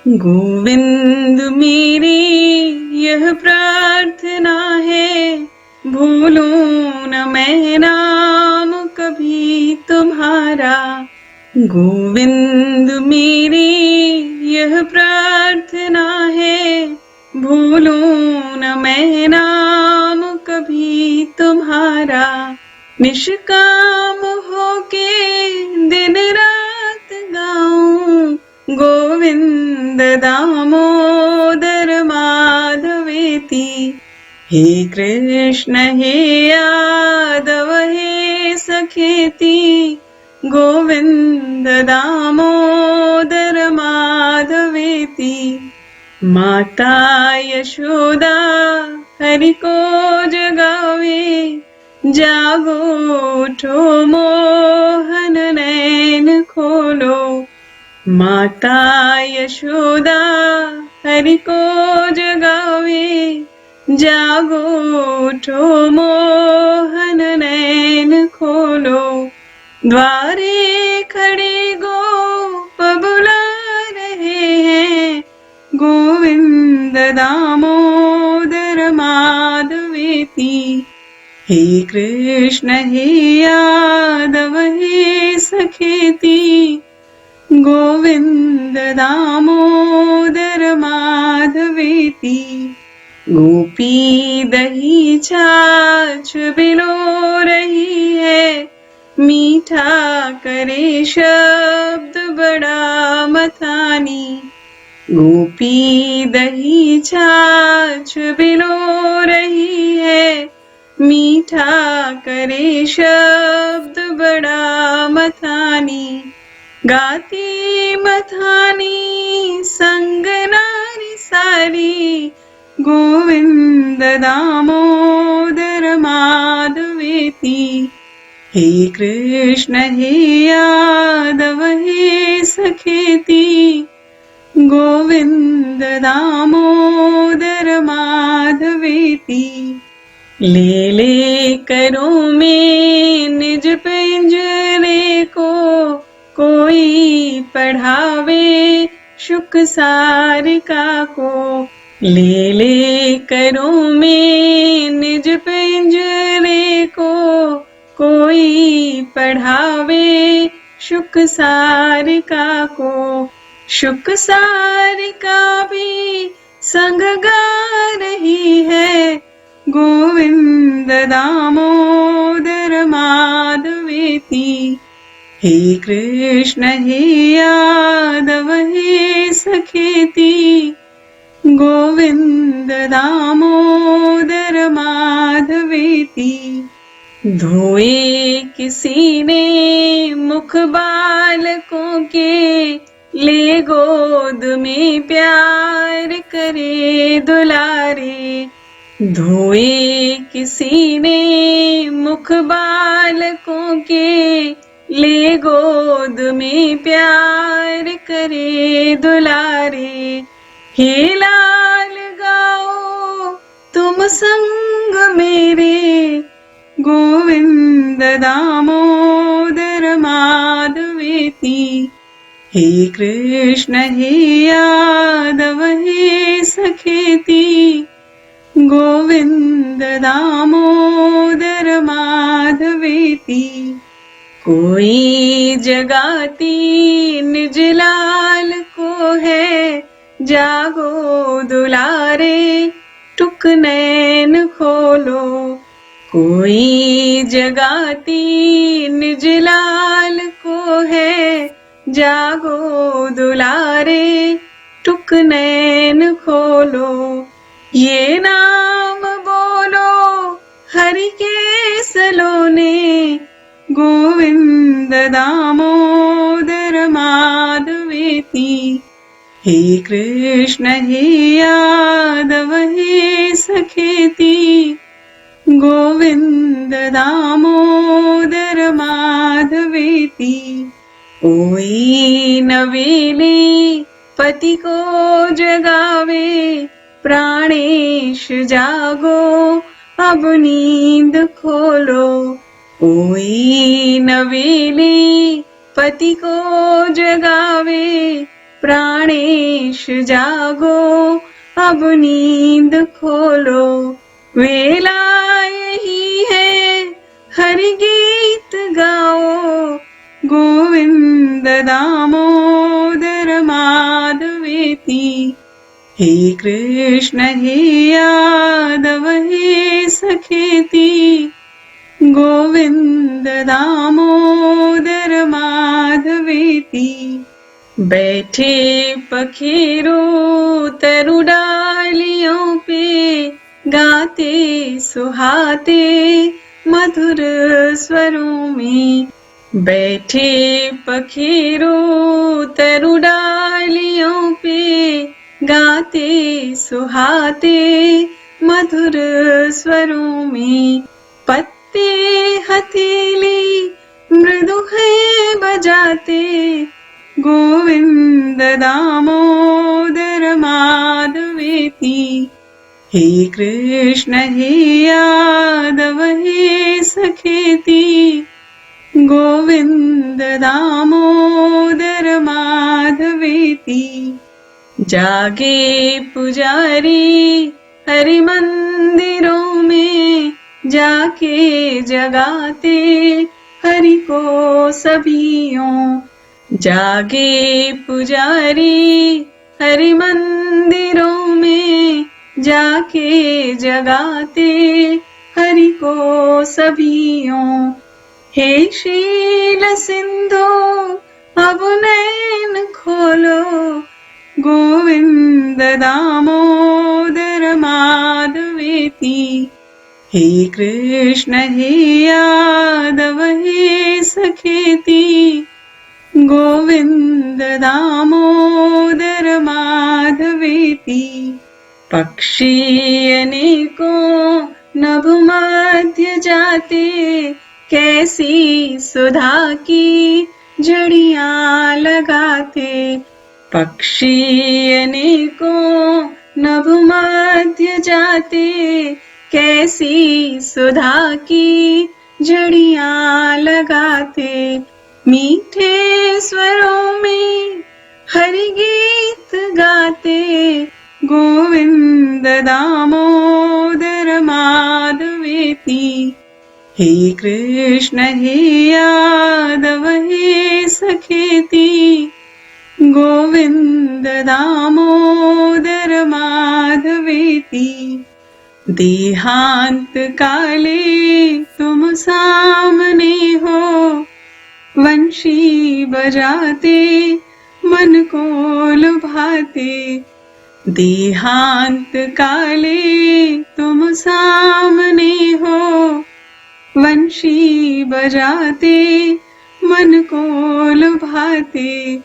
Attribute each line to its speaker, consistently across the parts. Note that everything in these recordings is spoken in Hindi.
Speaker 1: गोविंद मेरी यह प्रार्थना है, भूलूं न मैं नाम कभी तुम्हारा। गोविंद मेरी यह प्रार्थना है, भूलूं न मैं नाम कभी तुम्हारा। निष्काम होके दिन रात गाऊं, गोविंद दामोदर माधवेति। हे कृष्ण हे यादव हे सखेति, गोविंद दामोदर माधवेति। माता यशोदा हरि को जगावे, जागो उठो मोहन नैन खोलो। माता यशोदा हरि को जगावे, जागो उठो मोहन नैन खोलो। द्वारे खड़े गोप बुला रहे हैं, गोविंद दामोदर माधवेति। हे कृष्ण हे यादव हे सखेति, गोविंद दामोदर माधवेति। गोपी दही छाछ बिलो रही है, मीठा करे शब्द बड़ा मथानी। गोपी दही छाछ बिलो रही है, मीठा करे शब्द बड़ा मथानी। गाती मथानी संग नारी सारी, गोविंद दामोदर माधवेति। हे कृष्ण हे यादव हे सखेति, गोविंद दामोदर माधवेति। ले ले करो में निज पिंजरे को, कोई पढ़ावे शुक सारिका को। ले ले करो में निज पिंजरे को, कोई पढ़ावे शुक सारिका को। शुक सारिका भी संग गा रही है, गोविंद दामोदर माधवेति। हे कृष्ण हे यादव हे सखेति, गोविंद दामोदर माधवेति। धोए किसी ने मुख बालकों के, ले गोद में प्यार करे दुलारे। धोए किसी ने मुख बालकों के, ले गोद में प्यार करे दुलारे। हे लाल गाओ तुम संग मेरे, गोविंद दामोदर माधवेति। हे कृष्ण हे यादव हे सखेति, गोविंद दामोदर माधवेति। कोई जगाती निज लाल को है, जागो दुलारे टुक नैन खोलो। कोई जगाती निज लाल को है, जागो दुलारे टुक नैन खोलो। ये नाम बोलो हरि के सलोने, गोविंद दामोदर माधवेति। हे कृष्ण हे यादव हे सखेति, गोविंद दामोदर माधवेति। कोई नवेली पति को जगावे, प्राणेश जागो अब नींद खोलो। कोई नवेली पति को जगावे, प्राणेश जागो अब नींद खोलो। वेला यही है हरि गीत गाओ, गोविंद दामोदर माधवेति। हे कृष्ण हे यादव हे सखेति, गोविंद दामोदर माधवेति। बैठे पखेरो तरु डालियों पे, गाते सुहाते मधुर स्वरों में। बैठे पखेरो तरु डालियों पे, गाते सुहाते मधुर स्वरों में। पत्ते हथेली मृदु है बजाते, गोविंद दामोदर माधवेति। हे कृष्ण हे यादव हे सखेति, गोविंद दामोदर माधवेति। जागे पुजारी हरि मंदिरों में, जाके जगाते हरि को सभियों। जागे पुजारी हरि मंदिरों में, जाके जगाते हरि को सभियों। हे शील सिंधु अब नैन खोलो, गोविंद दामोदर माधवेति। हे कृष्ण हे यादव हे सखेति, गोविंद दामोदर माधवेति। पक्षी अनेकों नभ मध्य जाते, कैसी सुधा की झड़ियां लगाते। पक्षी अनेकों नभ मध्य जाते, कैसी सुधा की झड़ियां लगाते। मीठे स्वरों में हरि गीत गाते, गोविंद दामोदर माधवेति। हे कृष्ण हे यादव हे सखेति, गोविंद दामोदर माधवेति। देहांत काले तुम सामने हो, वंशी बजाते मन को लुभाते। देहांत काले तुम सामने हो, वंशी बजाते मन को लुभाते।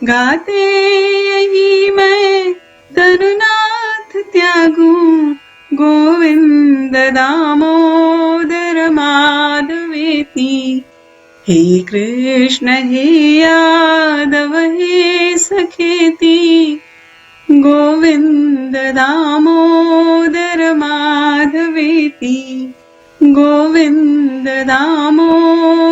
Speaker 1: गाते यही मैं तरुनाथ त्यागूं, गोविंद दामोदर माधवेति। हे कृष्ण हे यादव हे सखेति, गोविंद दामोदर माधवेति। गोविंद दामोदर